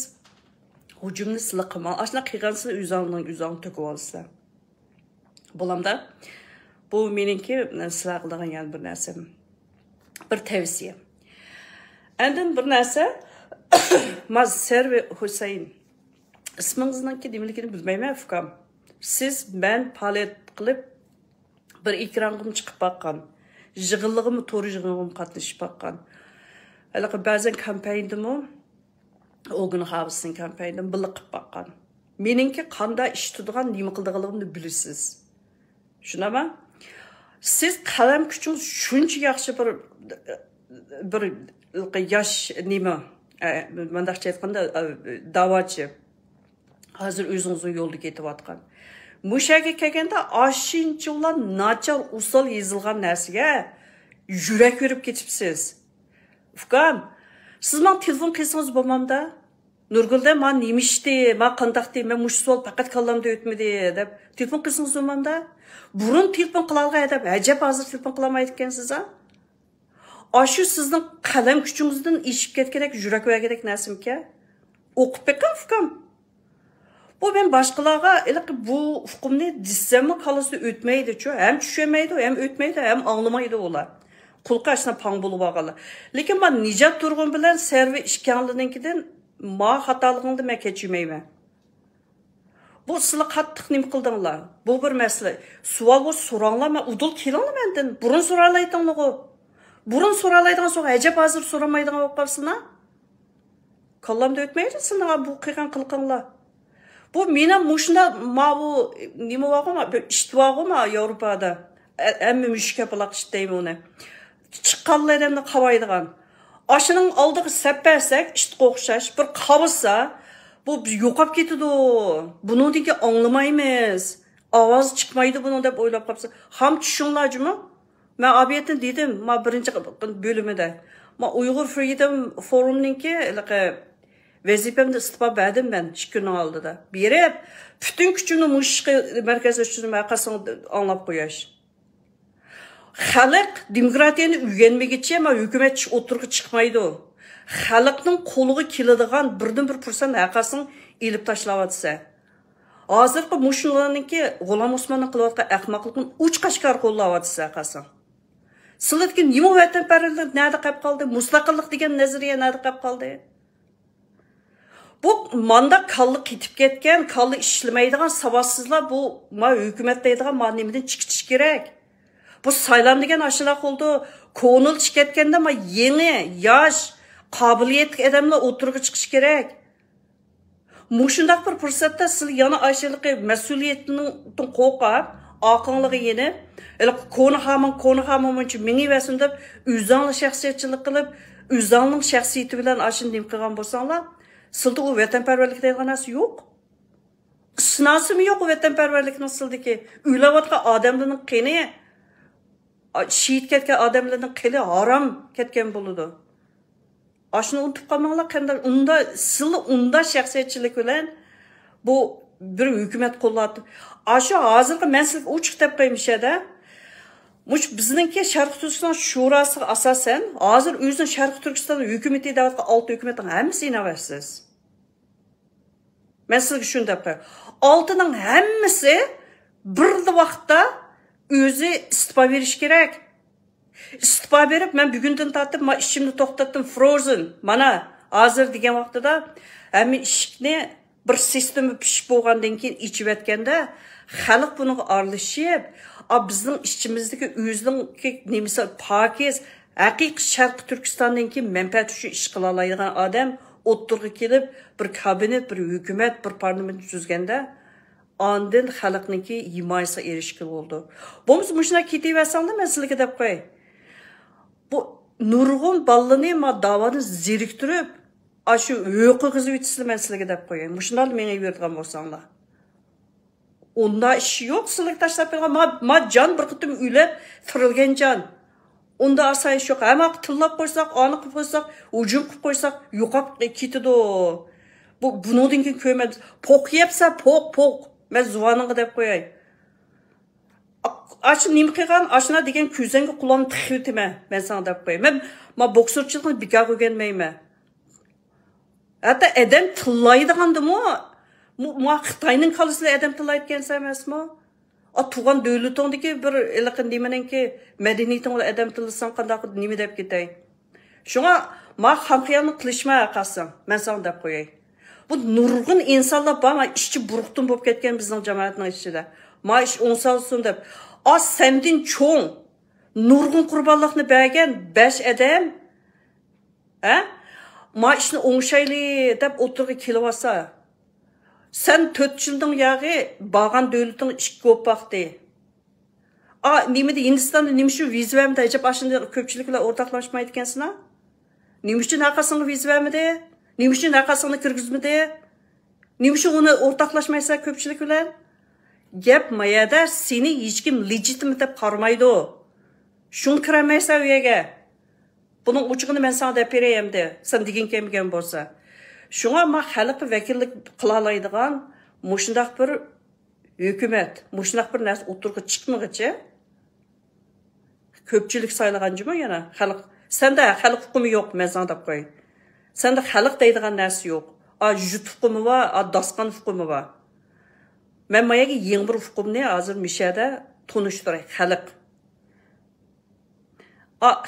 hujumni sizlar qilmang. Ashuna qilgansizlar o'zingni to'kib olsizlar. Bo'lamda bu meningki sizlar qilgan yana bir narsam. Bir tavsiya. Endi bir narsa Servi Husayn. İsmingizningki nimaligini bilmayman fikam. Siz men faoliyat qilib bir ekrangim chiqib baqqan. Yig'inligim, to'g'ri yig'inligim qatnashib baqqan. Hali ba'zan kampaniyadami Ogun Havs'ın kampanyasını biliqib baqqan. Meningki qanday ish tutgan, nima qilganligimni bilasiz. Shunami? Siz qalam kuchingiz shuncha yaxshi bir yosh nima, mendaqcha aytganda da'vatchi. Hozir o'zingizning yo'lda ketayotgan. Mushaga kelganda oshinchi ulan nachar usul yozilgan narsaga yurak verib ketibsiz. Ufkam, siz men telefon qilsangiz bo'lmamda? Nurgulda men nemishdi, men qandaqdi, men mush savol faqat kallamda o'tmadi deb telefon qilsangiz bo'lmamda? Burun telefon qila olgan deb ajab hozir telefon qilmaydi ekansiz a? Ashu sizning qalam kuchingizdan eshib ketgandek, yurak vergandek narsamka o'qib beqam ufkam. Bu ben başqalarga bu hukumni dissem kalası ötmeydi-chu, hem tushunmaydi, hem ötmeydi, hem anglamaydi ular. Qulqashna pang bo'lib olganlar. Lekin men Nijat Turg'un bilan Servi Ishkanlininkidan ma xatoligingni men kechirmayman. Bu sizlar qattiq nima qildinglar? Bu bir masala. Savol bu so'ranglar, men udul kelinglar mendan. Burun so'ralaytinglar. Burun so'ralaydigan so'ng ajab hozir so'ramaydigan bo'lib qolsin-a? Kallamda o'tmaydi sizlar bu qilgan qilqinglar. Bu mena mushunda bu nima vaqoma ishtvog'ima Yevropada. Hamma mushka buloq ishtaymi uni. Chiqqanlar adamni qabaydigan. Ashining oldiga sapparsak, ishtiga o'xshash bir qabisa, bu yo'qab ketadi. Buningki anglamaymiz. ovozi chiqmaydi bunun deb o'ylab qolsa, ham tushunlarmi? Men abiyetin dedim, ma birinchi bölümünde. Ma Uyg'ur Freedom Forum'ninki vazifamda istifa berdim ben 2 kun oldida. Berib, bütün kuchimni mushqi markazlashtirib maqasini anglab qo'yish. Xalq demokratiyani o'rganmaguncha ma hukumat o'tirg'i chiqmaydi. Xalqning qo'liga keladigan birdan-bir fursat haqasini elib tashlayotsa. Hozirgi mushunlarniki G'ulom Usmonning qilayotgan ahmoqlikni uch-qashqar qo'llayotsa haqasi. Sizlarga nima vatanparvarlik nerede qolib qoldi? Mustaqillik degan nazariya nerede qolib qoldi? Bu manda kallı ketib ketgan, kallı ishlamaydigan savodsizlar bu ma hukumat deydigan ma nimadan chiqish kerak. Bu saylan degan ashula qoldi. Ko'ngil chiqayotganda ma yangi, yosh, qobiliyatli odamlar o'tirg'i chiqish kerak. Mushundaq bir fursatda siz yana ashiliqi mas'uliyatning qo'rqib, aqonliga yenib, konu hamon için meni versin deb o'zingni shaxsiyatchilik qilib, o'zingning shaxsiyati bilan ashin nim qilgan bo'lsanglar, sizda u vatanparvarlik degan narsa yo'q. Isnasimi yo'q u vatanparvarlikning sildiki, o'ylayotgan odamlarning qini, shehid ketgan odamlarning qili harom ketgan bo'ladi. Ashuni unutib qolmanglar, qanday unda shaxsiyatchilik bilan bu bir hukumat qo'llaydi. Ashu hozirgi men sizga ochiq deb qo'ymishada, mush bizningki Sharq Turkiston shurosiga asosan, hozir o'zining Sharq Turkiston hukumati davlatga 6 hukumatning hammasini inaversiz. Men sizga shuni deb qo'yaman. 6ning hammasi bir vaqtda o'zi istifa berish kerak. İstifa berib, men bugundan tortib, men ishimni to'xtatdim, frozen. Mana hozir degan vaqtida hamma ishni bir sistema pishib bo'lgandan keyin ichib etganda, xalq buni aralashib, bizning ishchimizdagi o'zining nimasi pokiz, haqiqiy Sharq Turkistondan keyin manfaat uchun ish qila oladigan odam o'ttirga kelib, bir kabinet, bir hukumat, bir parlament tuzganda, ondan xalqningki himoyasiga erishgan bo'ldi. Bo'lmasa mushuna ketaversanglar, men sizlarga deb qo'yay. Bu nurg'un ballani ma davani zeriktirib, shu huquqingizni o'tisizlar, men sizlarga deb qo'yay. Mushunlar menga bergan bo'lsanglar. Onda ish yo'q, sizlarga tashlab qo'ygan ma jon bir qitim o'lib, tirilgan jon. Onda asayish yo'q. Hamma tillab qo'ysak, ani qilib qo'ysak, hujum qilib qo'ysak, yo'qab ketadi. Bu bundan keyin ko'rmaymiz. Poq yepsa, poq. Men zuvaningga deb qo'yay. Aşın nima qilgan, ashuna degan ko'zanga quloqni tiqitma, men sana deb qo'yaman. Men boksorchilikni bekor o'rganmayman. Hatta adam tillaydigandimi? Ma Xitoyning qolisida adam tillayotgan emasmi? Tugan davlatingdagi bir ilqin demanki, madaniyating bilan adam tillasan qanday nima deb ketay. Shunga ma xamxiyalni qilishma qasam, men sana deb qo'yay. Bu nurg'un insonlar bor, ishchi buruqtin bo'lib ketgan bizning jamoatning ichida. Ma ish onsalsin deb sendin çoğun, nurgun kurbanlıqını bergen 5 adam, ma işini oңşaylı dep oturgu kelivasa, sen 4 yıldan yağı bağan dövletin 2 kopaqdı. Nimede Hindistan'da nimişi viz vermedi, acaba aşında köpçülükle ortaklaşmaydı kendisine? Nimişin arkasını viz vermedi, nimişin arkasını kırgızmadı, nimişin onu ortaklaşmaysa köpçülükle? Gap mayada seni hiç kim legitimate deb qaramaydi. Şun kiramaysa uyga. Bunun uçug'ini men sana deb berayamdi. Sen degan kelmagan bo'lsa. Shunga ma xalq vakillik qila oladigan mushundaq bir hukumat, mushundaq bir narsa o'tirg'i chiqmaguncha ko'pchilik saylaganjimi yana xalq. Senda xalq hukumi yo'q, men sana deb qo'y. Senda xalq deydigan narsa yo'q. Jut hukumi va dasqan hukumi va. Men mayaga yeni bir hukumni hozir mishada tunishtiray, xalq.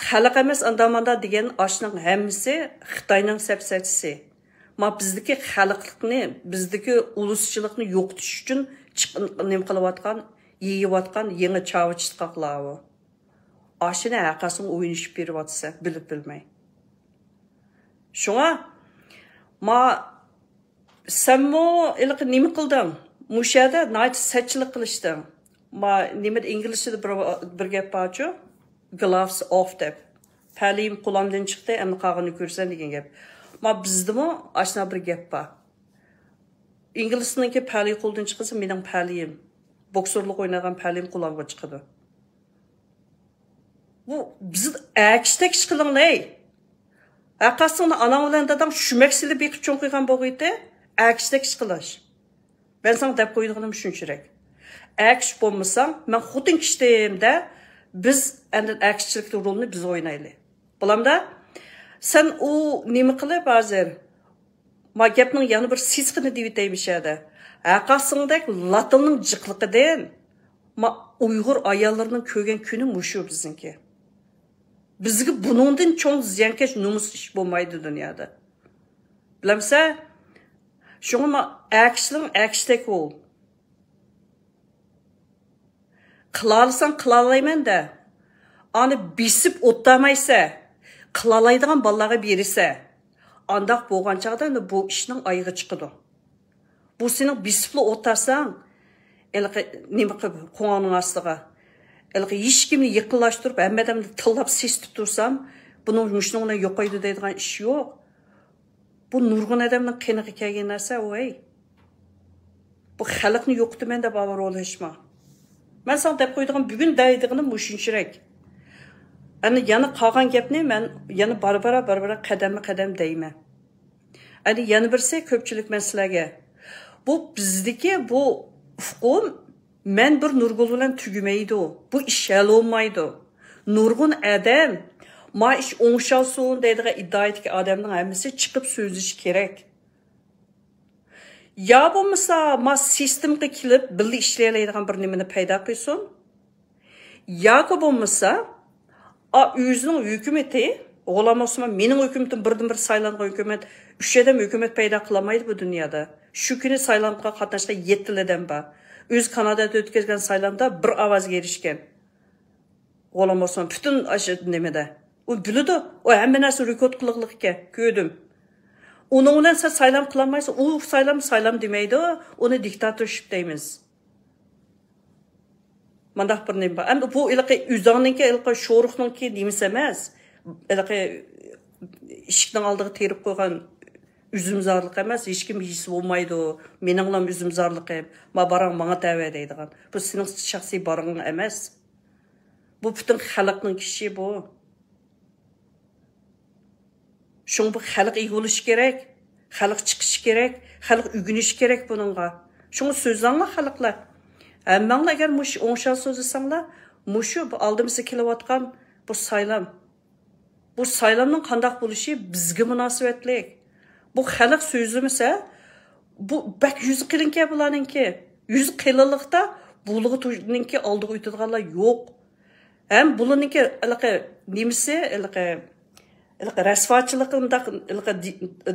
Xalq emas andamanda degan ashning hammasi Xitoyning sapsachisi. Ma bizdagi xalqlikni, bizdagi uluschilikni yo'qotish uchun nim qilayotgan, yeyayotgan yangi chavichliqlar. Ashini haqasini o'ynashib beryapsa, bilib bilmay. Shunga ma senmo ilq nima qilding? Mushada night setchilik qilishdi. Ma nima inglizchada bir gap borchu, gloves off deb. Palim qo'limdan chiqdi, endi qog'ini ko'rsan degan gap. Ma bizdimi ashna bir gap bor. Inglizninki pali qo'ldan chiqsa, mening palim. Boksörlük oynagan pəlim kulağıma çıxıdı. Bu bizi əkstek çıxılın ey. Aqasını anam bilan dadam şüməksili bir çoğun qıyğan boğuydu. Əkstek çıxılış. Ben sana dep koyduğum şunçurek. Əks bolmasam, ben xudin kişdeyimdə biz əndin əksçilikli rolunu biz oynaylı. Bulamda sen o nemi qılıb hazır? Ma gapning yana bir sisqini deyiteymiş edi. Aqasındek latılның jıqlıqıdan ma Uyghur ayallarının kögen günü muşu bizinki. Bizge bunundan çoğun ziyankeş numus iş bolmaydı dünyada. Bilemse, şunu ma əksliğin əkstek ol. Qılalsan qılalayman da, anı bisip otlamaysa, qılalaydıgan ballağı birisi, andaq boğan çağda bu işinin ayığı çıkıdı. Bu senin bisipli otarsan, nemi qıb, qoğanın astığa, hiç kimini yıkılaştırıp, əmmədəmdə tıllap ses tutursam, bunun müşnüğüne yoqaydı deydiğen iş yok. Bu nurgun adamın qeniqi kelgen narsa o ey. Bu xalqni yoqtu men de bavar oluşma. Ben sana dep qoyduğum bugün deydiğini muşunçurek. Yani yana qalğan gapni men yana barbara qadam deyman. Yani yana birse köpçülük men sizlarga. Bu bizdeki bu ufqum men bir nurgul bilan tugmaydi o. Bu ish hal olmaydi. Nurgun adam ma ish o'ngshalsin deydigan iddia etgan odamning hammasi chiqib so'zish kerak. Ya bo'lmasa ma sistemga kelib birga ishlaydigan bir nimani paydo qilsin. Yoki bo'lmasa o'zining hukumati, o'g'lamasam mening hukumatim birdan bir saylangan hukumat, 3 adam hukumat paydo qilmaydi bu dunyoda. Shu kuni saylanga qatnashgan 7 adam bor. Öz Kanada'da o'tkazgan saylamda bir ovozga erishgan. O'g'lamasam butun aşı nimada. O biladi, o hamma narsa rekord qiliqlikka ko'rdim. Onun bilan siz saylam qilmaysiz, u saylam demaydi, uni diktatorship deymiz. Mandaq bir nima. Endi bu ilqi o'zingizga ilqi sho'ruqninki demis emas. Ilqi eshikning oldiga terib qo'ygan üzümzarlıq emas, hech kim his olmaydi. Meninglam üzümzarlıq ma barang manga tava deydigan. Bu sening shaxsiy barang emas. Bu butun xalqning kishi bu. Şun bu xalq iyi bo'lish kerak, xalq chiqish kerak, xalq o'rganish kerak buningga. Şunu so'zlanglar xalqlar. Hammanglar agar mush o'ngshal so'zlasanglar, mushu bu oldimizga kelayotgan bu saylam. Bu saylamning qandaq bo'lishi bizga munosabatlik. Bu xalq so'zlamasa, bu bak yüz qilinka bularninki. Yüz qilinlikda bulug'i to'ninki oldiga o'tadiganlar yo'q. Ham bularninki ilqi nemisi, ilqi rasvatçılıqında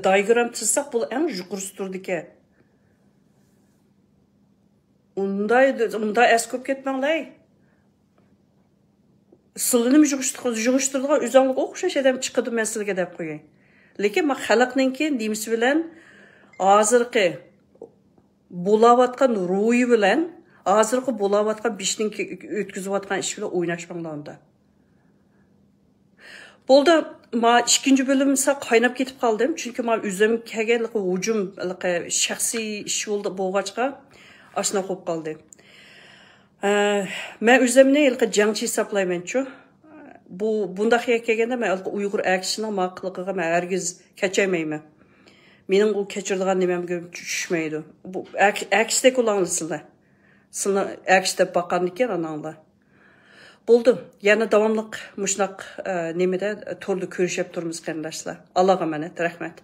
diagram çizsaq bu eng yuqurisidirdi. Unda es ko'p ketmanglar. Sizlarni yig'ishtirdigan o'zingizga o'xshash adam chiqadi men sizlarga deb qo'ying. Lekin men xalqninki nemisi bilan hozirgi bo'layotgan ro'yi bilan hozirgi bo'layotgan bishninki o'tkazayotgan ish bilan o'ynashmanglar unda. Bo'ldi, ma ikinci bölümse qaynab ketib qaldım. Çünkü ma özüm kelganlik hujum, shaxsiy ish bo'ldi bo'lg'achqa ashna qo'yib qoldi. Men o'zimni jangchi hisoblayman-chu. Bu bundaq kelganda men Uyg'ur aksining maqliqiga men hargiz kechaymayman. Mening u kechirdigan nimamga tushmaydi. Bu aksdek ulanlısınlar. Sizlar aksdeb baqan ekan ananglar. Bo'ldi. Yana davomliq mushnaq nemada turli ko'rishib turmiz qarindoshlar. Allohga amanat, rahmat.